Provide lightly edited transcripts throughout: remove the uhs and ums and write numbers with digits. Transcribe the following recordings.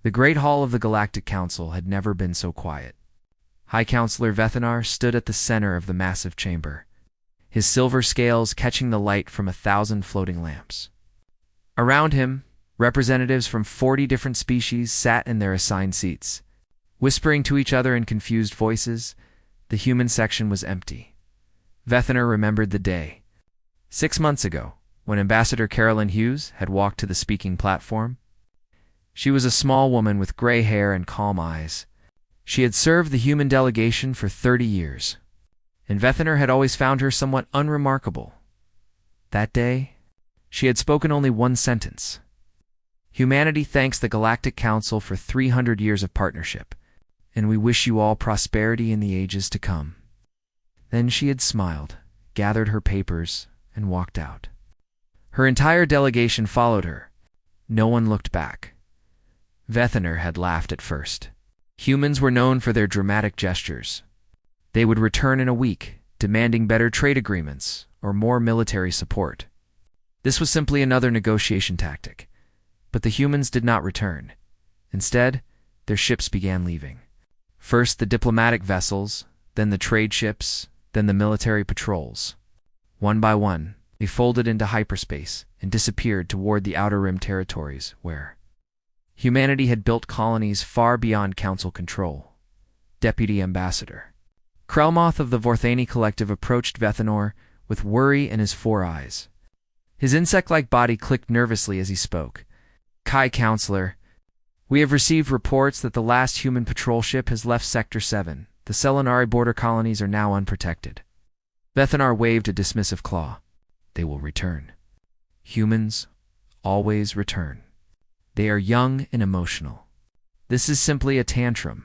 The Great Hall of the Galactic Council had never been so quiet. High Counselor Vethanar stood at the center of the massive chamber, his silver scales catching the light from 1,000 floating lamps. Around him, representatives from 40 different species sat in their assigned seats. Whispering to each other in confused voices, the human section was empty. Vethanar remembered the day, 6 months ago, when Ambassador Carolyn Hughes had walked to the speaking platform. She was a small woman with gray hair and calm eyes. She had served the human delegation for 30 years, and Vethanar had always found her somewhat unremarkable. That day, she had spoken only one sentence. Humanity thanks the Galactic Council for 300 years of partnership, and we wish you all prosperity in the ages to come. Then she had smiled, gathered her papers, and walked out. Her entire delegation followed her. No one looked back. Vethanar had laughed at first. Humans were known for their dramatic gestures. They would return in a week, demanding better trade agreements or more military support. This was simply another negotiation tactic. But the humans did not return. Instead, their ships began leaving. First the diplomatic vessels, then the trade ships, then the military patrols. One by one, they folded into hyperspace and disappeared toward the Outer Rim territories where humanity had built colonies far beyond council control. Deputy Ambassador Krelmoth of the Vorthani Collective approached Vethanar with worry in his 4 eyes. His insect-like body clicked nervously as he spoke. High Counselor, we have received reports that the last human patrol ship has left Sector 7. The Selenari border colonies are now unprotected. Vethanar waved a dismissive claw. They will return. Humans always return. They are young and emotional. This is simply a tantrum.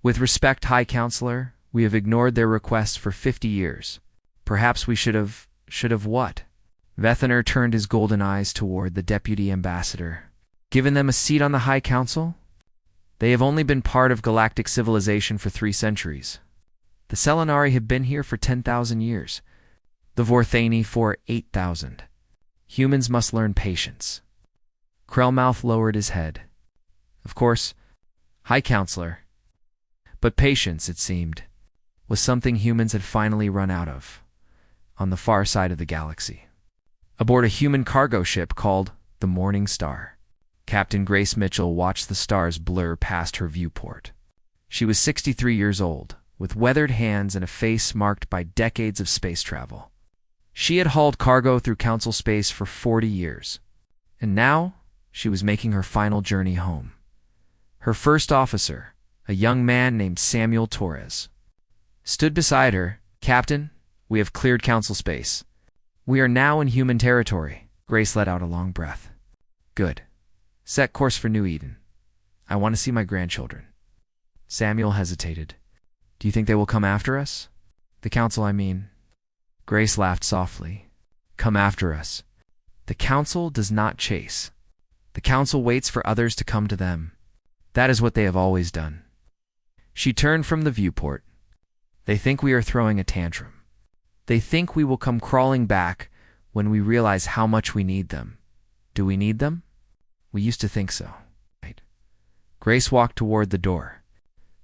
With respect, High Counselor, we have ignored their requests for 50 years. Perhaps we should have what? Vethanar turned his golden eyes toward the Deputy Ambassador. Given them a seat on the High Council? They have only been part of galactic civilization for 3 centuries. The Selenari have been here for 10,000 years. The Vorthani for 8,000. Humans must learn patience. Krelmouth lowered his head. Of course, High Counselor. But patience, it seemed, was something humans had finally run out of, on the far side of the galaxy. Aboard a human cargo ship called the Morning Star, Captain Grace Mitchell watched the stars blur past her viewport. She was 63 years old, with weathered hands and a face marked by decades of space travel. She had hauled cargo through Council space for 40 years, and now she was making her final journey home. Her first officer, a young man named Samuel Torres, stood beside her. Captain, we have cleared Council space. We are now in human territory. Grace let out a long breath. Good. Set course for New Eden. I want to see my grandchildren. Samuel hesitated. Do you think they will come after us? The Council, I mean. Grace laughed softly. Come after us. The Council does not chase. The Council waits for others to come to them. That is what they have always done. She turned from the viewport. They think we are throwing a tantrum. They think we will come crawling back when we realize how much we need them. Do we need them? We used to think so. Right. Grace walked toward the door.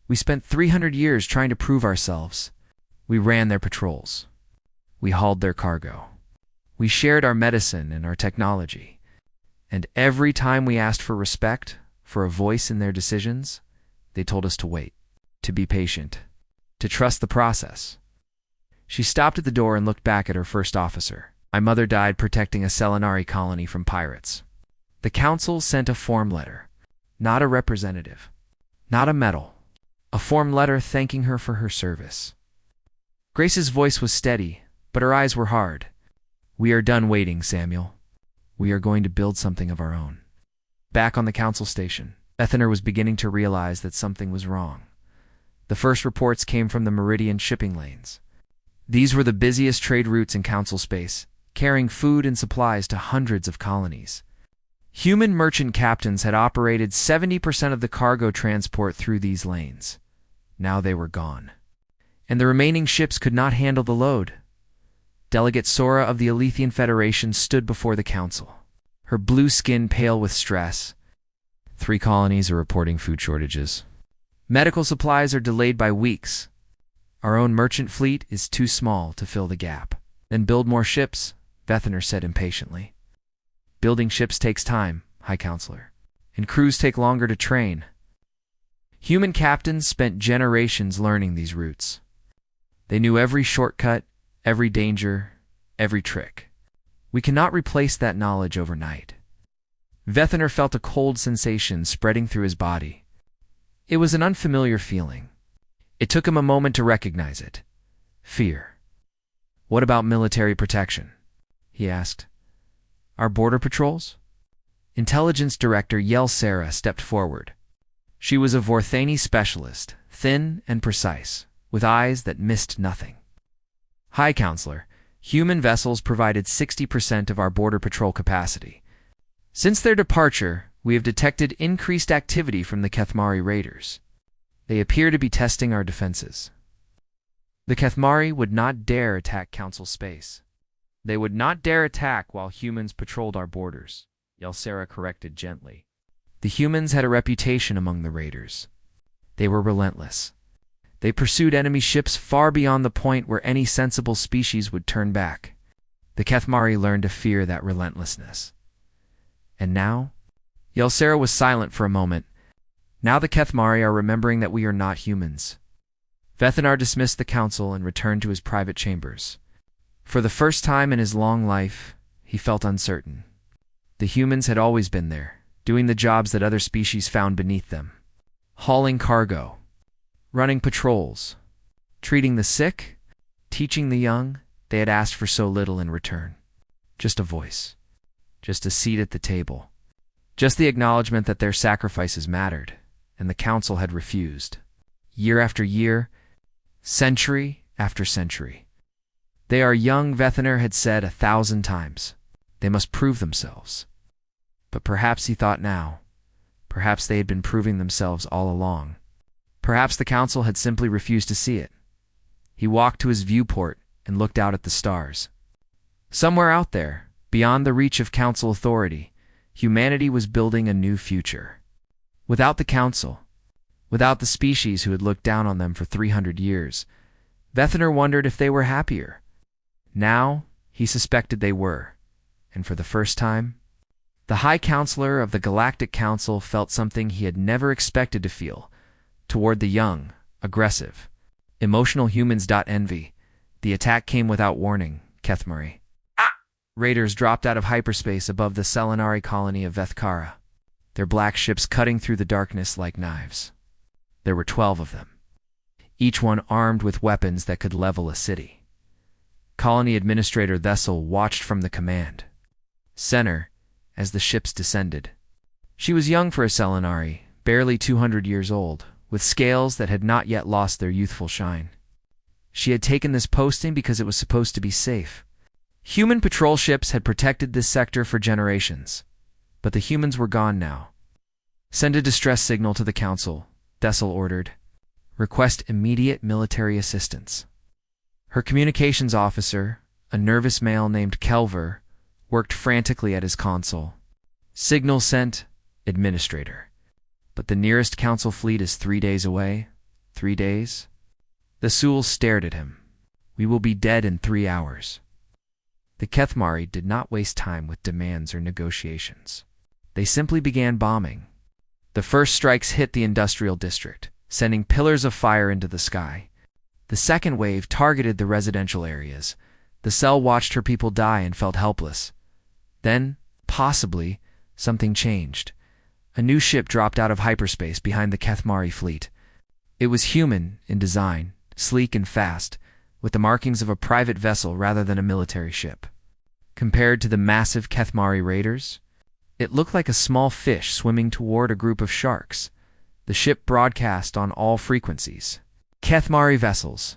We spent 300 years trying to prove ourselves. We ran their patrols. We hauled their cargo. We shared our medicine and our technology. And every time we asked for respect, for a voice in their decisions, they told us to wait, to be patient, to trust the process. She stopped at the door and looked back at her first officer. My mother died protecting a Selenari colony from pirates. The Council sent a form letter, not a representative, not a medal, a form letter thanking her for her service. Grace's voice was steady, but her eyes were hard. We are done waiting, Samuel. We are going to build something of our own. Back on the Council station, Vethanar was beginning to realize that something was wrong. The first reports came from the Meridian shipping lanes. These were the busiest trade routes in Council space, carrying food and supplies to hundreds of colonies. Human merchant captains had operated 70% of the cargo transport through these lanes. Now they were gone, and the remaining ships could not handle the load. Delegate Sora of the Alethian Federation stood before the Council, her blue skin pale with stress. 3 colonies are reporting food shortages. Medical supplies are delayed by weeks. Our own merchant fleet is too small to fill the gap. Then build more ships, Vethener said impatiently. Building ships takes time, High Counselor, and crews take longer to train. Human captains spent generations learning these routes. They knew every shortcut, every danger, every trick. We cannot replace that knowledge overnight. Vethener felt a cold sensation spreading through his body. It was an unfamiliar feeling. It took him a moment to recognize it. Fear. What about military protection? He asked. Our border patrols? Intelligence Director Yelsera stepped forward. She was a Vorthani specialist, thin and precise, with eyes that missed nothing. High Counselor, human vessels provided 60% of our border patrol capacity. Since their departure, we have detected increased activity from the Kethmari raiders. They appear to be testing our defenses. The Kethmari would not dare attack Council space. They would not dare attack while humans patrolled our borders, Yelsera corrected gently. The humans had a reputation among the raiders. They were relentless. They pursued enemy ships far beyond the point where any sensible species would turn back. The Kethmari learned to fear that relentlessness. And now? Yelsera was silent for a moment. Now the Kethmari are remembering that we are not humans. Vethenar dismissed the council and returned to his private chambers. For the first time in his long life, he felt uncertain. The humans had always been there, doing the jobs that other species found beneath them. Hauling cargo, running patrols, treating the sick, teaching the young. They had asked for so little in return. Just a voice, just a seat at the table, just the acknowledgement that their sacrifices mattered, and the council had refused. Year after year, century after century. They are young, Vethener had said 1,000 times. They must prove themselves. But perhaps he thought now, perhaps they had been proving themselves all along. Perhaps the council had simply refused to see it. He walked to his viewport and looked out at the stars. Somewhere out there, beyond the reach of council authority, humanity was building a new future. Without the council, without the species who had looked down on them for 300 years, Vethener wondered if they were happier. Now, he suspected they were, and for the first time, the High Counselor of the Galactic Council felt something he had never expected to feel toward the young, aggressive, emotional humans. Envy. The attack came without warning, Kethmari. Raiders dropped out of hyperspace above the Selenari colony of Vethkara, their black ships cutting through the darkness like knives. There were 12 of them, each one armed with weapons that could level a city. Colony Administrator Thessel watched from the command center as the ships descended. She was young for a Selenari, barely 200 years old, with scales that had not yet lost their youthful shine. She had taken this posting because it was supposed to be safe. Human patrol ships had protected this sector for generations, but the humans were gone now. Send a distress signal to the council, Thessel ordered. Request immediate military assistance. Her communications officer, a nervous male named Kelver, worked frantically at his console. Signal sent, Administrator. But the nearest council fleet is 3 days away. 3 days? The Sul stared at him. We will be dead in 3 hours. The Kethmari did not waste time with demands or negotiations. They simply began bombing. The first strikes hit the industrial district, sending pillars of fire into the sky. The second wave targeted the residential areas. The cell watched her people die and felt helpless. Then, possibly, something changed. A new ship dropped out of hyperspace behind the Kethmari fleet. It was human in design, sleek and fast, with the markings of a private vessel rather than a military ship. Compared to the massive Kethmari raiders, it looked like a small fish swimming toward a group of sharks. The ship broadcast on all frequencies. Kethmari vessels.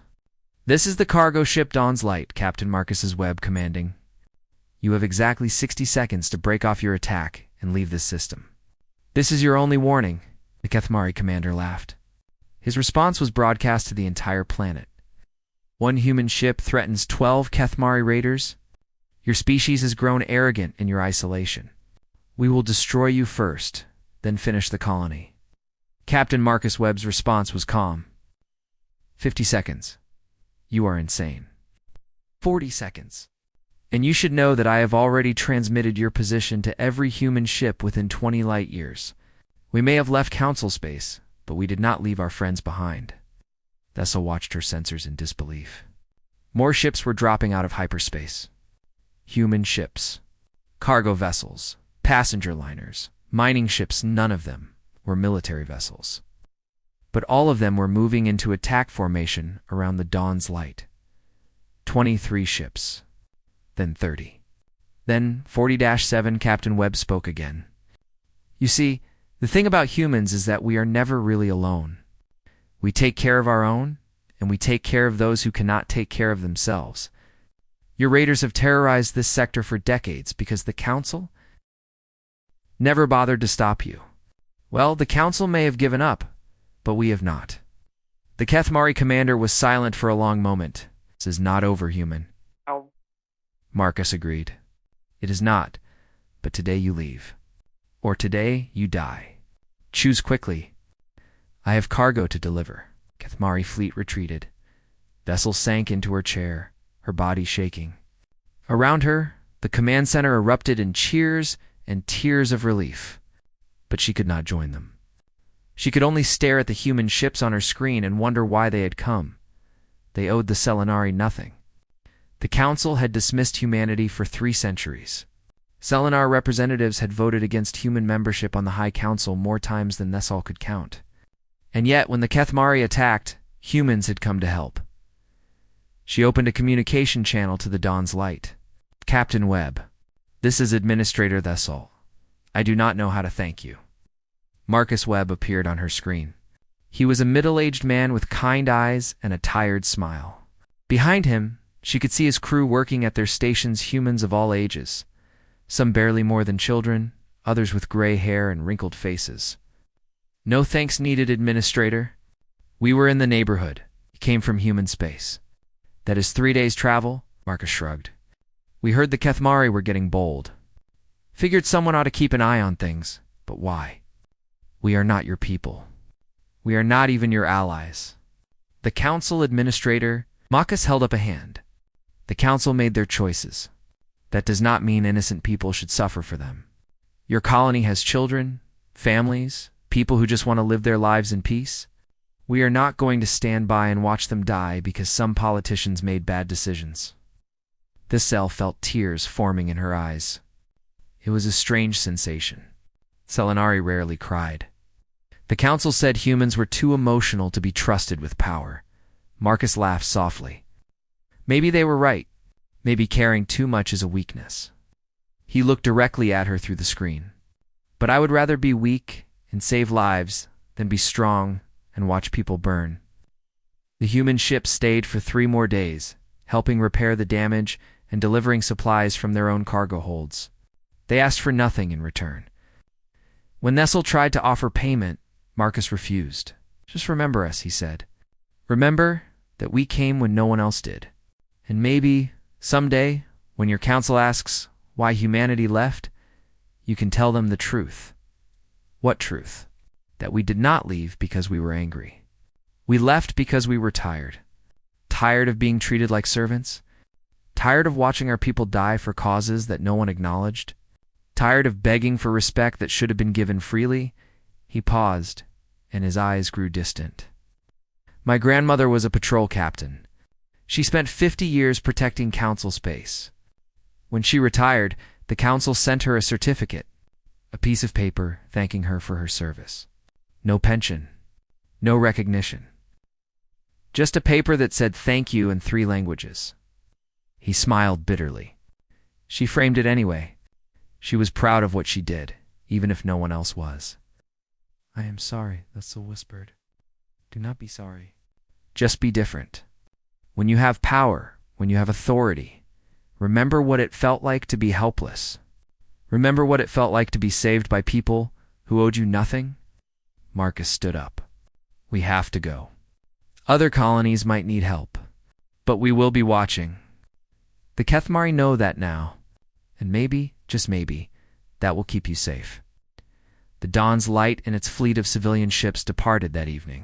This is the cargo ship Dawn's Light, Captain Marcus's Webb commanding. You have exactly 60 seconds to break off your attack and leave this system. This is your only warning, the Kethmari commander laughed. His response was broadcast to the entire planet. 1 human ship threatens 12 Kethmari raiders. Your species has grown arrogant in your isolation. We will destroy you first, then finish the colony. Captain Marcus Webb's response was calm. 50 seconds. You are insane. 40 seconds. And you should know that I have already transmitted your position to every human ship within 20 light years. We may have left council space, but we did not leave our friends behind. Thessel watched her sensors in disbelief. More ships were dropping out of hyperspace. Human ships, cargo vessels, passenger liners, mining ships, none of them were military vessels. But all of them were moving into attack formation around the dawn's light. 23 ships. Then 30. Then 40-7. Captain Webb spoke again. You see, the thing about humans is that we are never really alone. We take care of our own, and we take care of those who cannot take care of themselves. Your raiders have terrorized this sector for decades because the Council never bothered to stop you. Well, the Council may have given up, but we have not. The Kethmari commander was silent for a long moment. This is not over, human. Ow. Marcus agreed. It is not, but today you leave. Or today you die. Choose quickly. I have cargo to deliver. Kethmari fleet retreated. Vessel sank into her chair, her body shaking. Around her, the command center erupted in cheers and tears of relief. But she could not join them. She could only stare at the human ships on her screen and wonder why they had come. They owed the Selenari nothing. The Council had dismissed humanity for 3 centuries. Selenar representatives had voted against human membership on the High Council more times than Thessal could count. And yet, when the Kethmari attacked, humans had come to help. She opened a communication channel to the Dawn's Light. Captain Webb, this is Administrator Thessal. I do not know how to thank you. Marcus Webb appeared on her screen. He was a middle-aged man with kind eyes and a tired smile. Behind him, she could see his crew working at their stations, humans of all ages. Some barely more than children, others with gray hair and wrinkled faces. No thanks needed, Administrator. We were in the neighborhood. He came from human space. That is 3 days' travel, Marcus shrugged. We heard the Kethmari were getting bold. Figured someone ought to keep an eye on things, but why? We are not your people. We are not even your allies. The Council Administrator, Marcus held up a hand. The Council made their choices. That does not mean innocent people should suffer for them. Your colony has children, families, people who just want to live their lives in peace. We are not going to stand by and watch them die because some politicians made bad decisions. Thessal felt tears forming in her eyes. It was a strange sensation. Selenari rarely cried. The Council said humans were too emotional to be trusted with power. Marcus laughed softly. Maybe they were right. Maybe caring too much is a weakness. He looked directly at her through the screen. But I would rather be weak and save lives than be strong and watch people burn. The human ship stayed for 3 more days, helping repair the damage and delivering supplies from their own cargo holds. They asked for nothing in return. When Thessal tried to offer payment, Marcus refused. Just remember us, he said. Remember that we came when no one else did. And maybe, someday, when your council asks why humanity left, you can tell them the truth. What truth? That we did not leave because we were angry. We left because we were tired. Tired of being treated like servants. Tired of watching our people die for causes that no one acknowledged. Tired of begging for respect that should have been given freely. He paused, and his eyes grew distant. My grandmother was a patrol captain. She spent 50 years protecting council space. When she retired, the council sent her a certificate, a piece of paper thanking her for her service. No pension, no recognition. Just a paper that said thank you in 3 languages. He smiled bitterly. She framed it anyway. She was proud of what she did, even if no one else was. I am sorry, Thessal whispered. Do not be sorry. Just be different. When you have power, when you have authority, remember what it felt like to be helpless. Remember what it felt like to be saved by people who owed you nothing. Marcus stood up. We have to go. Other colonies might need help, but we will be watching. The Kethmari know that now, and maybe, just maybe, that will keep you safe. The Dawn's light and its fleet of civilian ships departed that evening.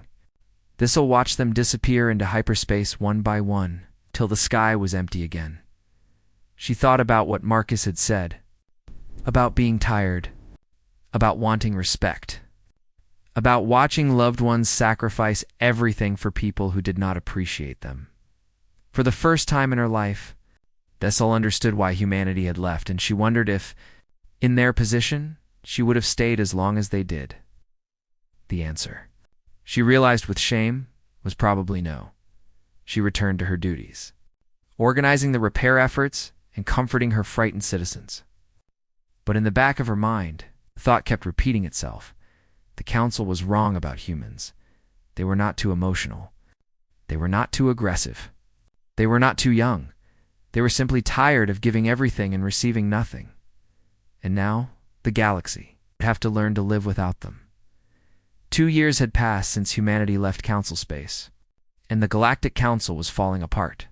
This'll watch them disappear into hyperspace one by one, till the sky was empty again. She thought about what Marcus had said, about being tired, about wanting respect, about watching loved ones sacrifice everything for people who did not appreciate them. For the first time in her life, Thessel understood why humanity had left, and she wondered if, in their position, she would have stayed as long as they did. The answer, she realized with shame, was probably no. She returned to her duties, organizing the repair efforts and comforting her frightened citizens. But in the back of her mind, the thought kept repeating itself. The Council was wrong about humans. They were not too emotional. They were not too aggressive. They were not too young. They were simply tired of giving everything and receiving nothing. And now, the galaxy would have to learn to live without them. 2 years had passed since humanity left Council space, and the Galactic Council was falling apart.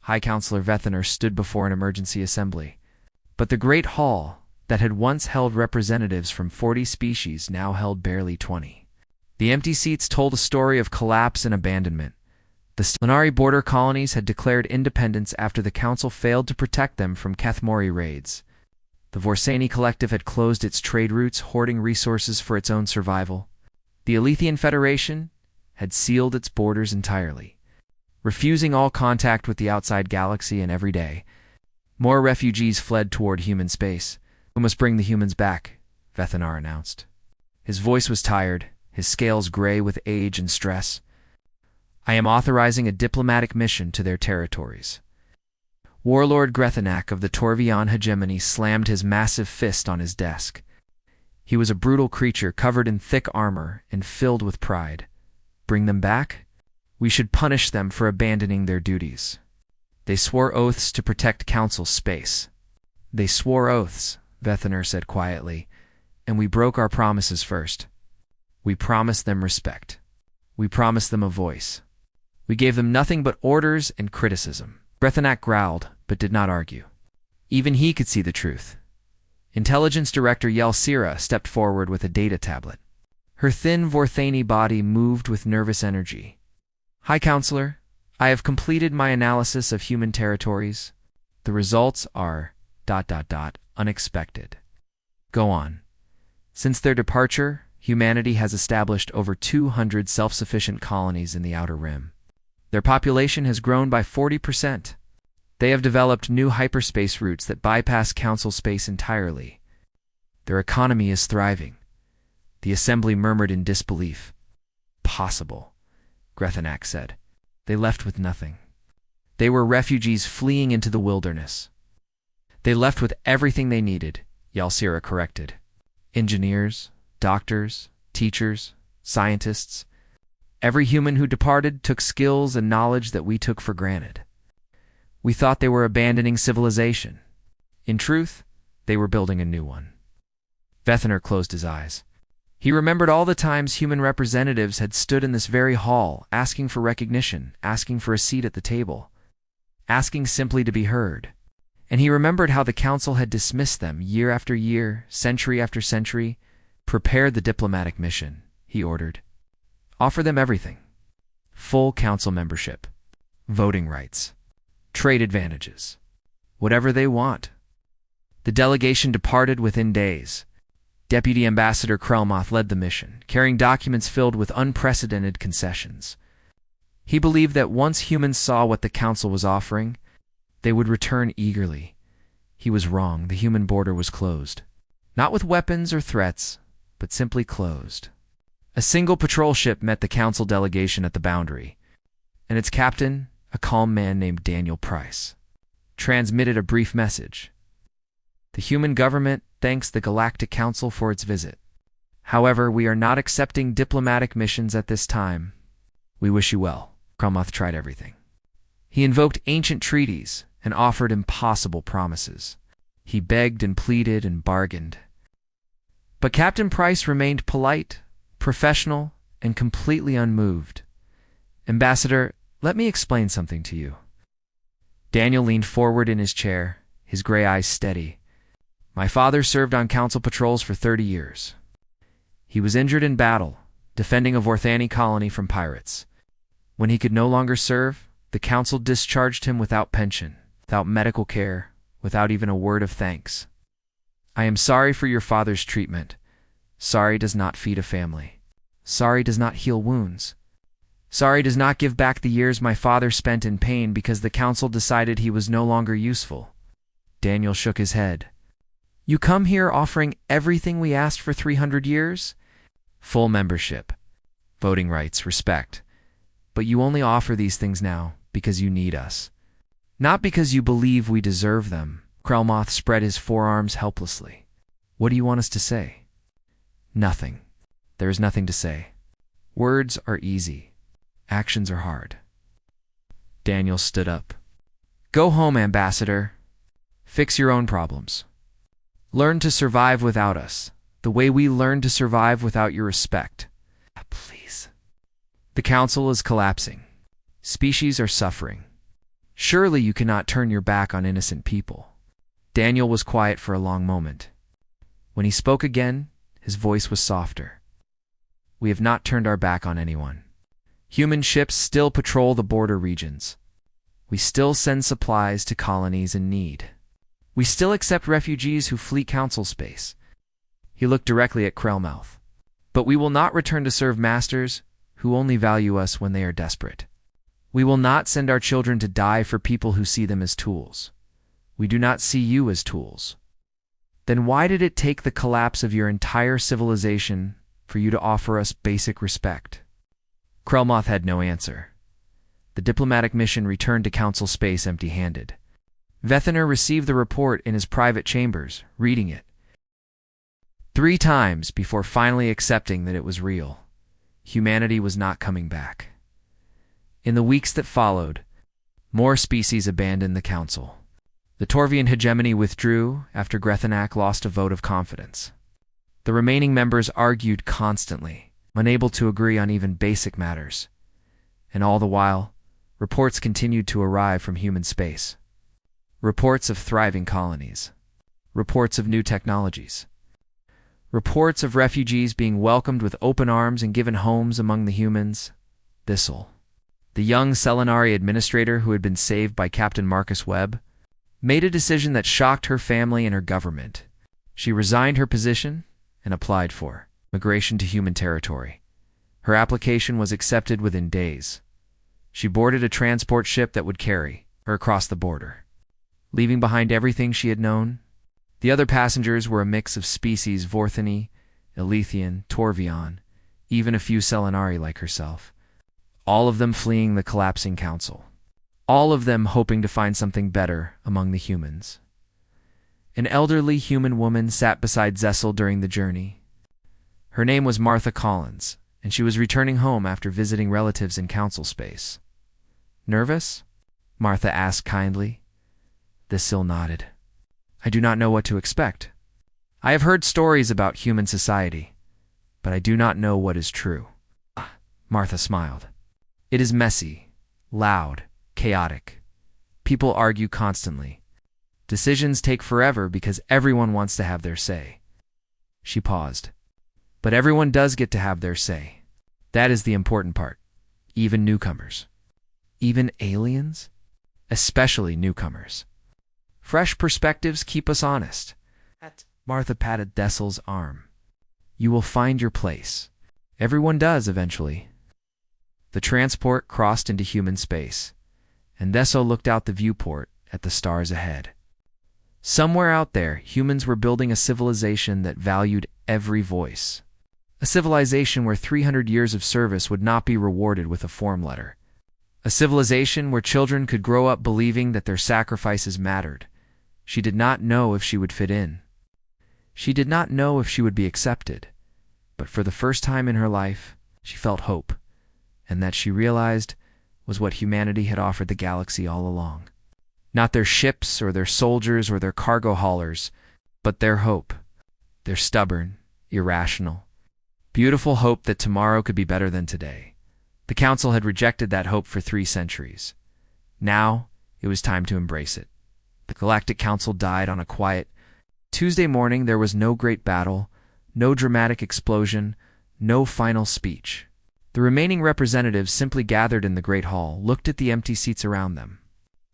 High Counselor Vethaner stood before an emergency assembly, but the Great Hall that had once held representatives from 40 species now held barely 20. The empty seats told a story of collapse and abandonment. The Stellari border colonies had declared independence after the Council failed to protect them from Kethmori raids. The Vorsani Collective had closed its trade routes, hoarding resources for its own survival. The Alethian Federation had sealed its borders entirely, refusing all contact with the outside galaxy, and every day, more refugees fled toward human space. "We must bring the humans back," Vethanar announced. His voice was tired, his scales gray with age and stress. "I am authorizing a diplomatic mission to their territories." Warlord Grethanak of the Torvion hegemony slammed his massive fist on his desk. He was a brutal creature covered in thick armor and filled with pride. "Bring them back? We should punish them for abandoning their duties. They swore oaths to protect Council space." "They swore oaths," Vethaner said quietly, "and we broke our promises first. We promised them respect. We promised them a voice. We gave them nothing but orders and criticism." Grethanak growled, but did not argue. Even he could see the truth. Intelligence Director Yelsira stepped forward with a data tablet. Her thin Vorthani body moved with nervous energy. "High Counselor, I have completed my analysis of human territories. The results are ... unexpected. Go on. Since their departure, humanity has established over 200 self-sufficient colonies in the Outer Rim. Their population has grown by 40%. They have developed new hyperspace routes that bypass Council space entirely. Their economy is thriving." The assembly murmured in disbelief. "Possible," Grethanak said. "They left with nothing. They were refugees fleeing into the wilderness." "They left with everything they needed," Yalsira corrected. "Engineers, doctors, teachers, scientists. Every human who departed took skills and knowledge that we took for granted. We thought they were abandoning civilization. In truth, they were building a new one." Vethaner closed his eyes. He remembered all the times human representatives had stood in this very hall, asking for recognition, asking for a seat at the table, asking simply to be heard. And he remembered how the Council had dismissed them year after year, century after century. "Prepare the diplomatic mission," he ordered. "Offer them everything. Full Council membership, voting rights, trade advantages, whatever they want." The delegation departed within days. Deputy Ambassador Krelmoth led the mission, carrying documents filled with unprecedented concessions. He believed that once humans saw what the Council was offering, they would return eagerly. He was wrong. The human border was closed. Not with weapons or threats, but simply closed. A single patrol ship met the Council delegation at the boundary, and its captain, a calm man named Daniel Price, transmitted a brief message. "The human government thanks the Galactic Council for its visit. However, we are not accepting diplomatic missions at this time. We wish you well." Krelmoth tried everything. He invoked ancient treaties and offered impossible promises. He begged and pleaded and bargained. But Captain Price remained polite, professional, and completely unmoved. "Ambassador, let me explain something to you." Daniel leaned forward in his chair, his gray eyes steady. "My father served on Council patrols for 30 years. He was injured in battle, defending a Vorthani colony from pirates. When he could no longer serve, the council discharged him without pension, without medical care, without even a word of thanks. I am sorry for your father's treatment. Sorry does not feed a family. Sorry does not heal wounds. Sorry does not give back the years my father spent in pain because the council decided he was no longer useful. Daniel shook his head. You come here offering everything we asked for 300 years? Full membership, voting rights, respect. But you only offer these things now because you need us. Not because you believe we deserve them. Krelmoth spread his forearms helplessly. What do you want us to say? Nothing. There is nothing to say. Words are easy. Actions are hard. Daniel stood up. Go home, Ambassador. Fix your own problems. Learn to survive without us, the way we learned to survive without your respect. Please. The council is collapsing. Species are suffering. Surely you cannot turn your back on innocent people. Daniel was quiet for a long moment. When he spoke again, his voice was softer. We have not turned our back on anyone. Human ships still patrol the border regions. We still send supplies to colonies in need. We still accept refugees who flee council space. He looked directly at Krelmouth. But we will not return to serve masters who only value us when they are desperate. We will not send our children to die for people who see them as tools. We do not see you as tools. Then why did it take the collapse of your entire civilization for you to offer us basic respect? Krelmoth had no answer. The diplomatic mission returned to council space empty-handed. Vethener received the report in his private chambers, reading it 3 times before finally accepting that it was real. Humanity was not coming back. In the weeks that followed, more species abandoned the council. The Torvian hegemony withdrew after Grethenak lost a vote of confidence. The remaining members argued constantly, unable to agree on even basic matters. And all the while, reports continued to arrive from human space. Reports of thriving colonies. Reports of new technologies. Reports of refugees being welcomed with open arms and given homes among the humans. Thistle, the young Selenari administrator who had been saved by Captain Marcus Webb, made a decision that shocked her family and her government. She resigned her position and applied for migration to human territory. Her application was accepted within days. She boarded a transport ship that would carry her across the border, leaving behind everything she had known. The other passengers were a mix of species Vorthani, Elethian, Torvion, even a few Selenari like herself, all of them fleeing the collapsing council. All of them hoping to find something better among the humans. An elderly human woman sat beside Zessel during the journey. Her name was Martha Collins, and she was returning home after visiting relatives in council space. Nervous? Martha asked kindly. Zessel nodded. I do not know what to expect. I have heard stories about human society, but I do not know what is true. Martha smiled. It is messy, loud, chaotic. People argue constantly. Decisions take forever because everyone wants to have their say. She paused. But everyone does get to have their say. That is the important part. Even newcomers. Even aliens? Especially newcomers. Fresh perspectives keep us honest. Martha patted Dessel's arm. You will find your place. Everyone does eventually. The transport crossed into human space, and Dessel looked out the viewport at the stars ahead. Somewhere out there, humans were building a civilization that valued every voice. A civilization where 300 years of service would not be rewarded with a form letter. A civilization where children could grow up believing that their sacrifices mattered. She did not know if she would fit in. She did not know if she would be accepted. But for the first time in her life, she felt hope, and that she realized was what humanity had offered the galaxy all along. Not their ships or their soldiers or their cargo haulers, but their hope. Their stubborn, irrational, beautiful hope that tomorrow could be better than today. The Council had rejected that hope for 3 centuries. Now, it was time to embrace it. The Galactic Council died on a quiet Tuesday morning. There was no great battle, no dramatic explosion, no final speech. The remaining representatives simply gathered in the Great Hall, looked at the empty seats around them,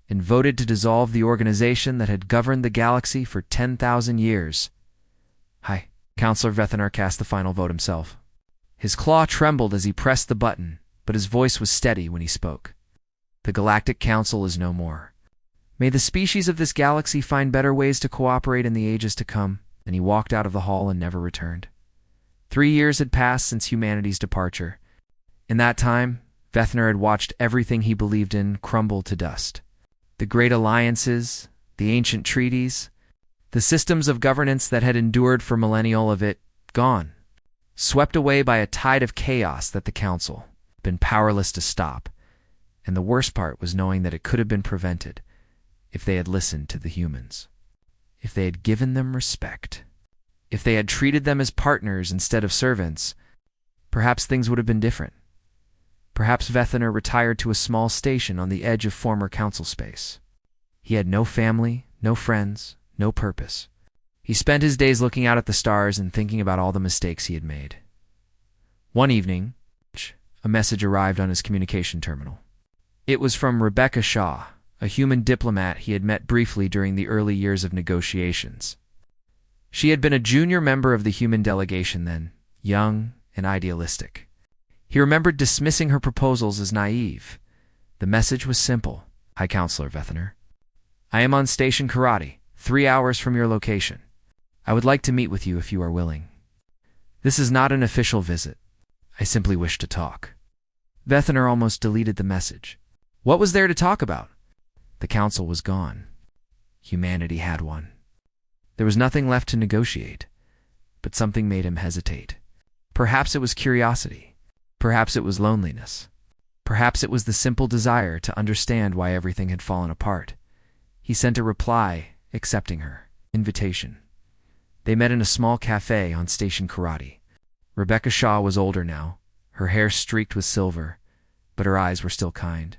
and voted to dissolve the organization that had governed the galaxy for 10,000 years. Hi. Counselor Vethenar cast the final vote himself. His claw trembled as he pressed the button, but his voice was steady when he spoke. The Galactic Council is no more. May the species of this galaxy find better ways to cooperate in the ages to come. And he walked out of the hall and never returned. 3 years had passed since humanity's departure. In that time, Vethenar had watched everything he believed in crumble to dust. The great alliances, the ancient treaties, the systems of governance that had endured for millennia, of it gone, swept away by a tide of chaos that the Council had been powerless to stop. And the worst part was knowing that it could have been prevented if they had listened to the humans. If they had given them respect, if they had treated them as partners instead of servants, perhaps things would have been different. Perhaps Vethenar retired to a small station on the edge of former council space. He had no family, no friends, no purpose. He spent his days looking out at the stars and thinking about all the mistakes he had made. One evening, a message arrived on his communication terminal. It was from Rebecca Shaw, a human diplomat he had met briefly during the early years of negotiations. She had been a junior member of the human delegation then, young and idealistic. He remembered dismissing her proposals as naive. The message was simple. Hi, Counselor Vethenar. I am on Station Karate, 3 hours from your location. I would like to meet with you if you are willing. This is not an official visit. I simply wish to talk. Vethenar almost deleted the message. What was there to talk about? The council was gone. Humanity had won. There was nothing left to negotiate, but something made him hesitate. Perhaps it was curiosity. Perhaps it was loneliness. Perhaps it was the simple desire to understand why everything had fallen apart. He sent a reply, accepting her invitation. They met in a small cafe on Station Karate. Rebecca Shaw was older now, her hair streaked with silver, but her eyes were still kind.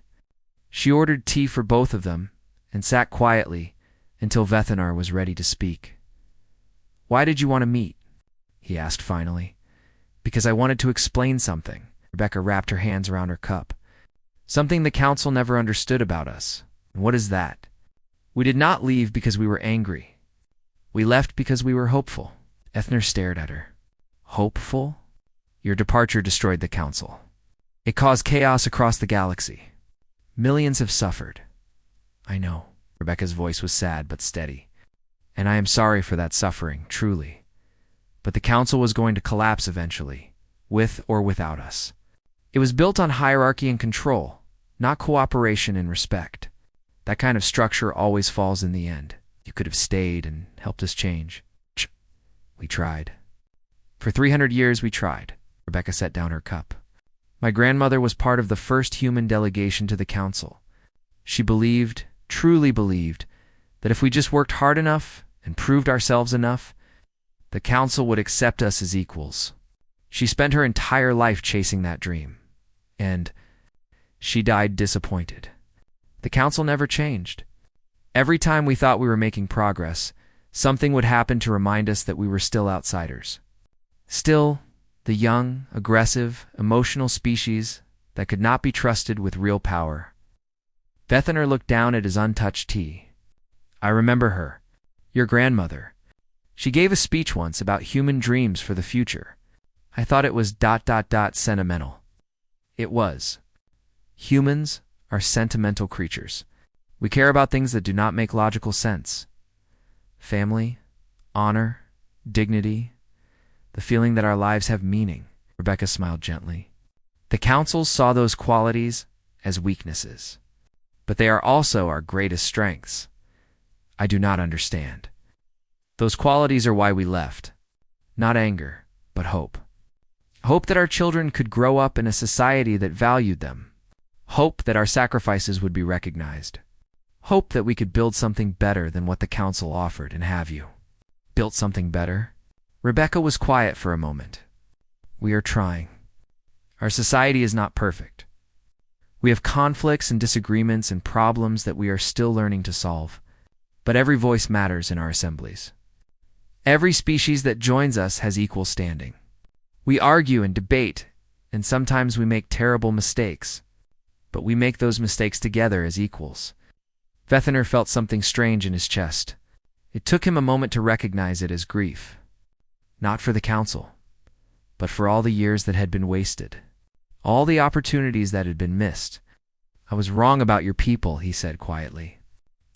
She ordered tea for both of them and sat quietly until Vethenar was ready to speak. Why did you want to meet? He asked finally. Because I wanted to explain something. Rebecca wrapped her hands around her cup. Something the council never understood about us. And what is that? We did not leave because we were angry. We left because we were hopeful. Vethenar stared at her. Hopeful? Your departure destroyed the council. It caused chaos across the galaxy. Millions have suffered. I know. Rebecca's voice was sad but steady. And I am sorry for that suffering, truly. But the council was going to collapse eventually, with or without us. It was built on hierarchy and control, not cooperation and respect. That kind of structure always falls in the end. You could have stayed and helped us change. We tried. For 300 years we tried. Rebecca set down her cup. My grandmother was part of the first human delegation to the council. She believed, truly believed, that if we just worked hard enough and proved ourselves enough, the council would accept us as equals. She spent her entire life chasing that dream. And she died disappointed. The council never changed. Every time we thought we were making progress, something would happen to remind us that we were still outsiders. Still, the young, aggressive, emotional species that could not be trusted with real power. Vethenar looked down at his untouched tea. I remember her. Your grandmother. She gave a speech once about human dreams for the future. I thought it was ... sentimental. It was. Humans are sentimental creatures. We care about things that do not make logical sense. Family, honor, dignity, the feeling that our lives have meaning. Rebecca smiled gently. The council saw those qualities as weaknesses, but they are also our greatest strengths. I do not understand. Those qualities are why we left. Not anger, but hope. Hope that our children could grow up in a society that valued them. Hope that our sacrifices would be recognized. Hope that we could build something better than what the council offered, and have you. Built something better? Rebecca was quiet for a moment. We are trying. Our society is not perfect. We have conflicts and disagreements and problems that we are still learning to solve. But every voice matters in our assemblies. Every species that joins us has equal standing. We argue and debate, and sometimes we make terrible mistakes, but we make those mistakes together as equals. Vethener felt something strange in his chest. It took him a moment to recognize it as grief. Not for the council, but for all the years that had been wasted. All the opportunities that had been missed. "I was wrong about your people," he said quietly.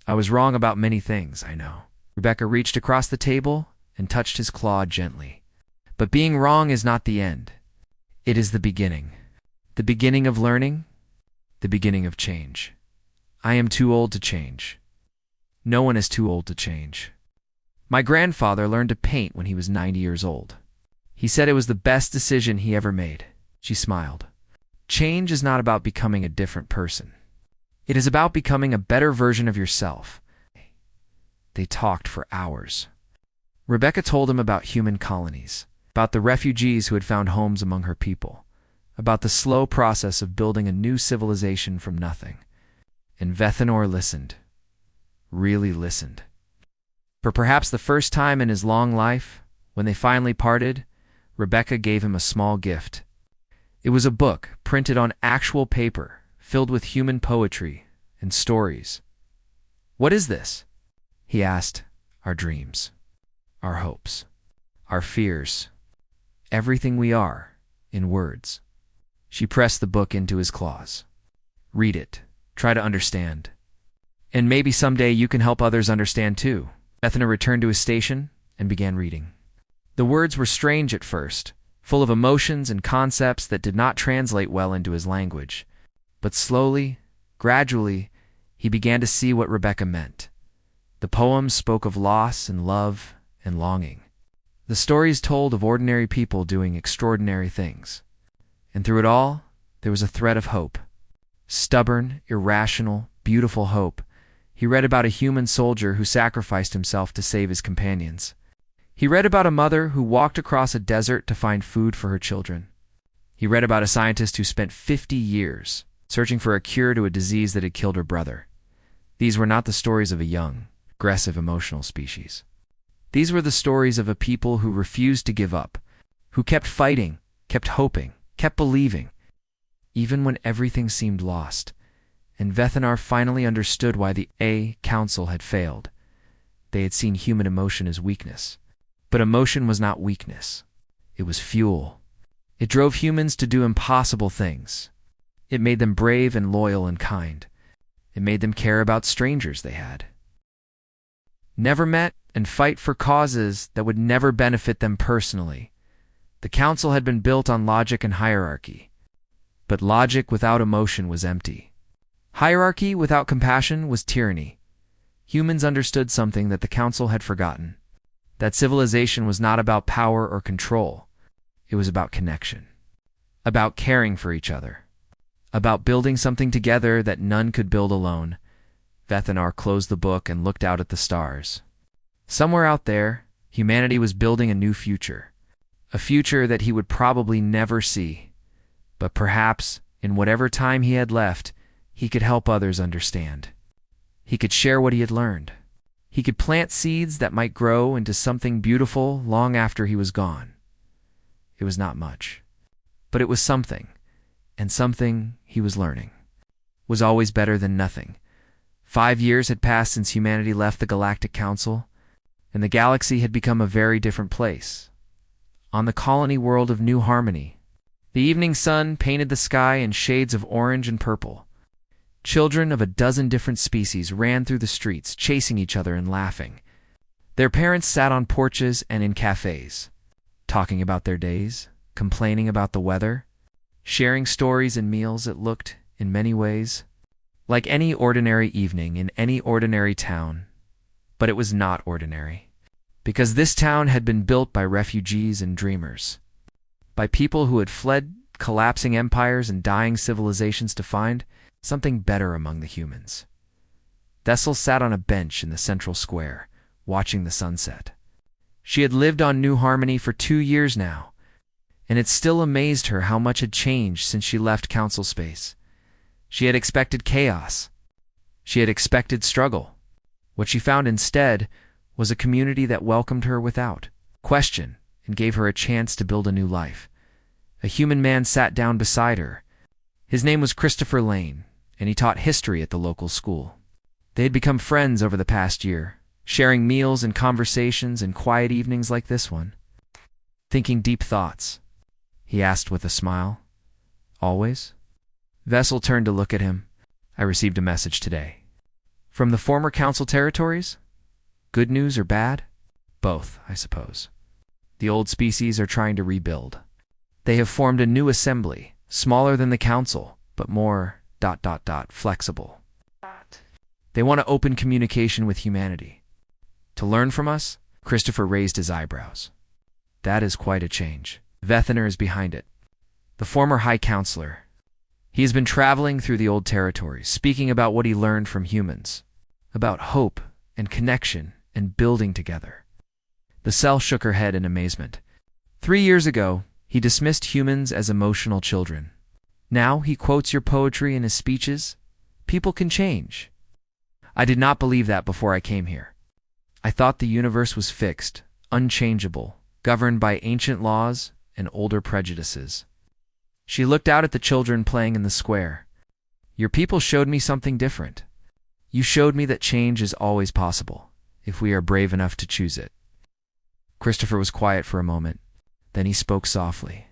"I was wrong about many things, I know." Rebecca reached across the table and touched his claw gently. "But being wrong is not the end. It is the beginning. The beginning of learning, the beginning of change. I am too old to change. No one is too old to change. My grandfather learned to paint when he was 90 years old. He said it was the best decision he ever made." She smiled. "Change is not about becoming a different person. It is about becoming a better version of yourself." They talked for hours. Rebecca told him about human colonies, about the refugees who had found homes among her people, about the slow process of building a new civilization from nothing. And Vethener listened, really listened. For perhaps the first time in his long life, when they finally parted, Rebecca gave him a small gift. It was a book printed on actual paper, filled with human poetry and stories. "What is this?" he asked. "Our dreams, our hopes, our fears, everything we are, in words." She pressed the book into his claws. "Read it. Try to understand. And maybe someday you can help others understand too." Vethener returned to his station and began reading. The words were strange at first, full of emotions and concepts that did not translate well into his language. But slowly, gradually, he began to see what Rebecca meant. The poems spoke of loss and love and longing. The stories told of ordinary people doing extraordinary things. And through it all, there was a thread of hope. Stubborn, irrational, beautiful hope. He read about a human soldier who sacrificed himself to save his companions. He read about a mother who walked across a desert to find food for her children. He read about a scientist who spent 50 years searching for a cure to a disease that had killed her brother. These were not the stories of a young, aggressive, emotional species. These were the stories of a people who refused to give up, who kept fighting, kept hoping, kept believing, even when everything seemed lost. And Vethener finally understood why the A Council had failed. They had seen human emotion as weakness. But emotion was not weakness. It was fuel. It drove humans to do impossible things. It made them brave and loyal and kind. It made them care about strangers they had never met and fight for causes that would never benefit them personally. The council had been built on logic and hierarchy. But logic without emotion was empty. Hierarchy without compassion was tyranny. Humans understood something that the council had forgotten. That civilization was not about power or control. It was about connection. About caring for each other. About building something together that none could build alone. Vethener closed the book and looked out at the stars. Somewhere out there, humanity was building a new future. A future that he would probably never see. But perhaps, in whatever time he had left, he could help others understand. He could share what he had learned. He could plant seeds that might grow into something beautiful long after he was gone. It was not much, but it was something, and something he was learning was always better than nothing. 5 years had passed since humanity left the Galactic Council, and the galaxy had become a very different place. On the colony world of New Harmony, the evening sun painted the sky in shades of orange and purple. Children of a dozen different species ran through the streets, chasing each other and laughing. Their parents sat on porches and in cafes, talking about their days, complaining about the weather, sharing stories and meals that looked, in many ways, like any ordinary evening in any ordinary town. But it was not ordinary, because this town had been built by refugees and dreamers, by people who had fled collapsing empires and dying civilizations to find something better among the humans. Thessel sat on a bench in the central square, watching the sunset. She had lived on New Harmony for 2 years now, and it still amazed her how much had changed since she left council space. She had expected chaos. She had expected struggle. What she found instead was a community that welcomed her without question and gave her a chance to build a new life. A human man sat down beside her. His name was Christopher Lane, and he taught history at the local school. They had become friends over the past year, sharing meals and conversations and quiet evenings like this one. Thinking deep thoughts, he asked with a smile. Always? Vessel turned to look at him. I received a message today. From the former council territories? Good news or bad? Both, I suppose. The old species are trying to rebuild. They have formed a new assembly, smaller than the council, but more ... flexible. They want to open communication with humanity. To learn from us? Christopher raised his eyebrows. That is quite a change. Vethener is behind it. The former High Counselor. He has been traveling through the old territories, speaking about what he learned from humans, about hope and connection and building together. The cell shook her head in amazement. 3 years ago, he dismissed humans as emotional children. Now he quotes your poetry in his speeches. People can change. I did not believe that before I came here. I thought the universe was fixed, unchangeable, governed by ancient laws and older prejudices. She looked out at the children playing in the square. Your people showed me something different. You showed me that change is always possible, if we are brave enough to choose it. Christopher was quiet for a moment. Then he spoke softly.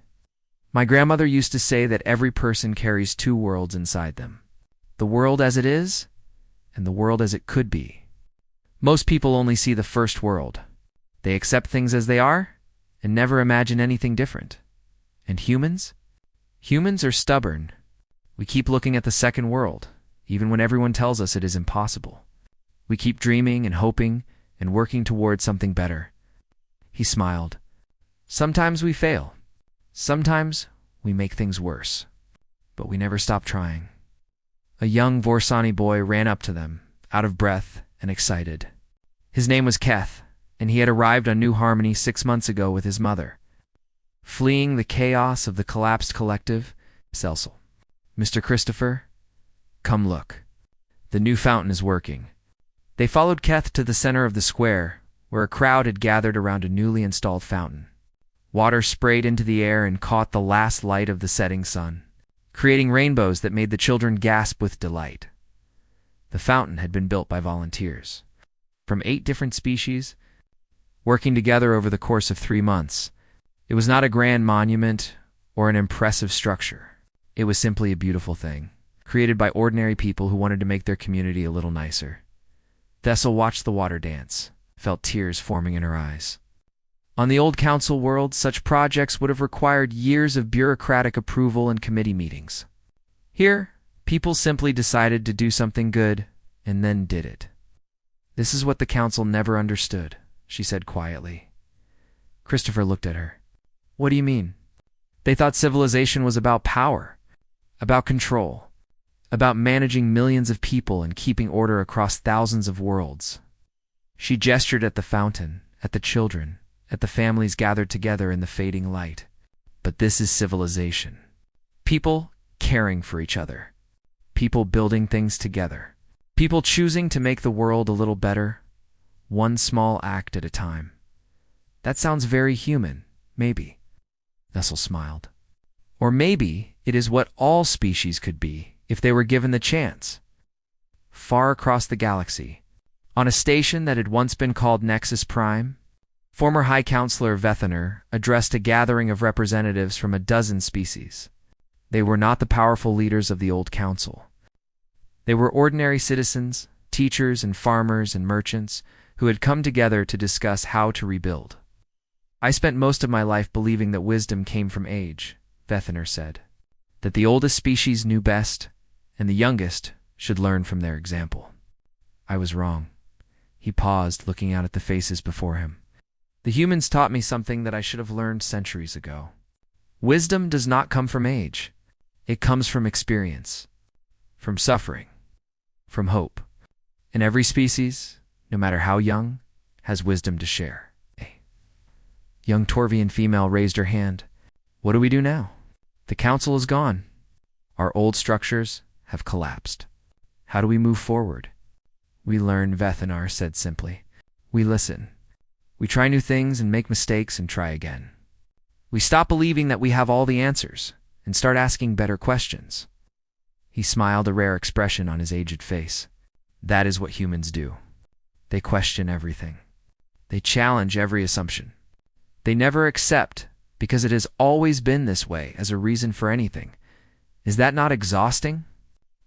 My grandmother used to say that every person carries 2 worlds inside them. The world as it is, and the world as it could be. Most people only see the first world. They accept things as they are, and never imagine anything different. And humans? Humans are stubborn. We keep looking at the second world, even when everyone tells us it is impossible. We keep dreaming and hoping and working towards something better. He smiled. Sometimes we fail. Sometimes we make things worse. But we never stop trying. A young Vorsani boy ran up to them, out of breath and excited. His name was Keth, and he had arrived on New Harmony 6 months ago with his mother. Fleeing the chaos of the collapsed collective, Cecil. Mr. Christopher, come look. The new fountain is working. They followed Keth to the center of the square, where a crowd had gathered around a newly installed fountain. Water sprayed into the air and caught the last light of the setting sun, creating rainbows that made the children gasp with delight. The fountain had been built by volunteers from 8 different species, working together over the course of 3 months. It was not a grand monument or an impressive structure. It was simply a beautiful thing, created by ordinary people who wanted to make their community a little nicer. Thessel watched the water dance, felt tears forming in her eyes. On the old council world, such projects would have required years of bureaucratic approval and committee meetings. Here, people simply decided to do something good and then did it. This is what the council never understood, she said quietly. Christopher looked at her. What do you mean? They thought civilization was about power, about control, about managing millions of people and keeping order across thousands of worlds. She gestured at the fountain, at the children, at the families gathered together in the fading light. But this is civilization. People caring for each other. People building things together. People choosing to make the world a little better, one small act at a time. That sounds very human, maybe. Nessel smiled. Or maybe it is what all species could be if they were given the chance. Far across the galaxy, on a station that had once been called Nexus Prime, former High Counselor Vethener addressed a gathering of representatives from a dozen species. They were not the powerful leaders of the old council. They were ordinary citizens, teachers and farmers and merchants who had come together to discuss how to rebuild. I spent most of my life believing that wisdom came from age, Vethener said, that the oldest species knew best, and the youngest should learn from their example. I was wrong. He paused, looking out at the faces before him. The humans taught me something that I should have learned centuries ago. Wisdom does not come from age. It comes from experience, from suffering, from hope. And every species, no matter how young, has wisdom to share. Young Torvian female raised her hand. What do we do now? The council is gone. Our old structures have collapsed. How do we move forward? We learn, Vethenar said simply. We listen. We try new things and make mistakes and try again. We stop believing that we have all the answers and start asking better questions. He smiled, a rare expression on his aged face. That is what humans do. They question everything. They challenge every assumption. They never accept, because it has always been this way, as a reason for anything. Is that not exhausting?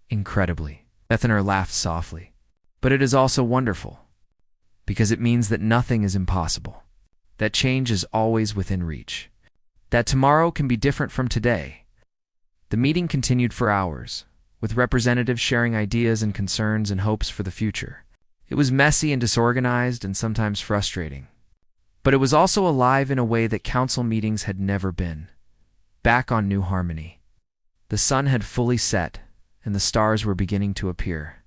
Incredibly. Vethenar laughed softly. But it is also wonderful, because it means that nothing is impossible, that change is always within reach, that tomorrow can be different from today. The meeting continued for hours, with representatives sharing ideas and concerns and hopes for the future. It was messy and disorganized and sometimes frustrating. But it was also alive in a way that council meetings had never been. Back on New Harmony. The sun had fully set, and the stars were beginning to appear.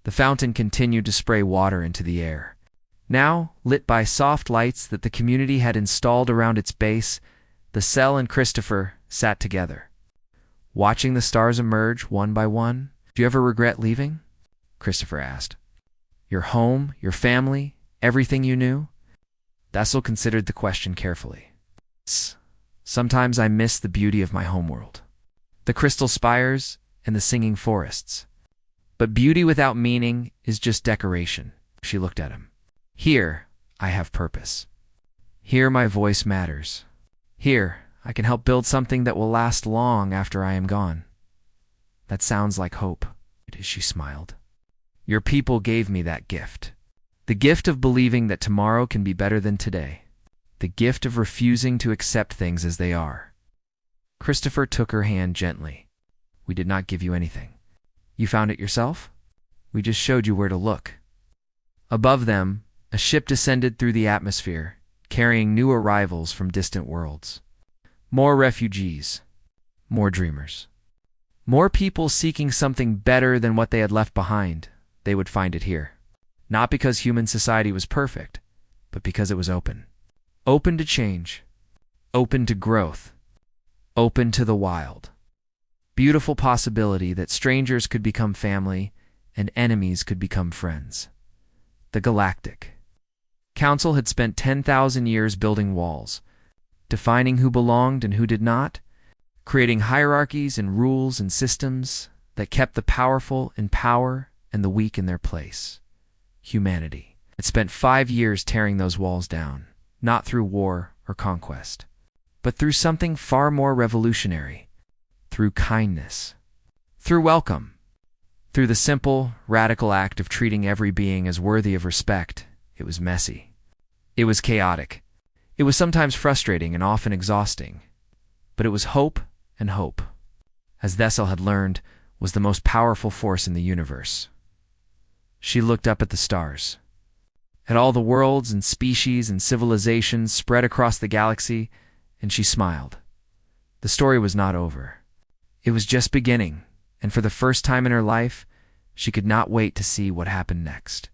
The fountain continued to spray water into the air. Now, lit by soft lights that the community had installed around its base, the Cell and Christopher sat together. Watching the stars emerge one by one. Do you ever regret leaving? Christopher asked. Your home, your family, everything you knew? Thessel considered the question carefully. Sometimes I miss the beauty of my homeworld. The crystal spires and the singing forests. But beauty without meaning is just decoration. She looked at him. Here, I have purpose. Here my voice matters. Here, I can help build something that will last long after I am gone. That sounds like hope. She smiled. Your people gave me that gift. The gift of believing that tomorrow can be better than today. The gift of refusing to accept things as they are. Christopher took her hand gently. We did not give you anything. You found it yourself? We just showed you where to look. Above them, a ship descended through the atmosphere, carrying new arrivals from distant worlds. More refugees. More dreamers. More people seeking something better than what they had left behind. They would find it here. Not because human society was perfect, but because it was open. Open to change. Open to growth. Open to the wild. Beautiful possibility that strangers could become family and enemies could become friends. The Galactic Council had spent 10,000 years building walls, defining who belonged and who did not, creating hierarchies and rules and systems that kept the powerful in power and the weak in their place. Humanity had spent 5 years tearing those walls down, not through war or conquest, but through something far more revolutionary, through kindness, through welcome, through the simple, radical act of treating every being as worthy of respect. It was messy. It was chaotic. It was sometimes frustrating and often exhausting, but it was hope, and hope, as Thessel had learned, was the most powerful force in the universe. She looked up at the stars, at all the worlds and species and civilizations spread across the galaxy, and she smiled. The story was not over. It was just beginning, and for the first time in her life, she could not wait to see what happened next.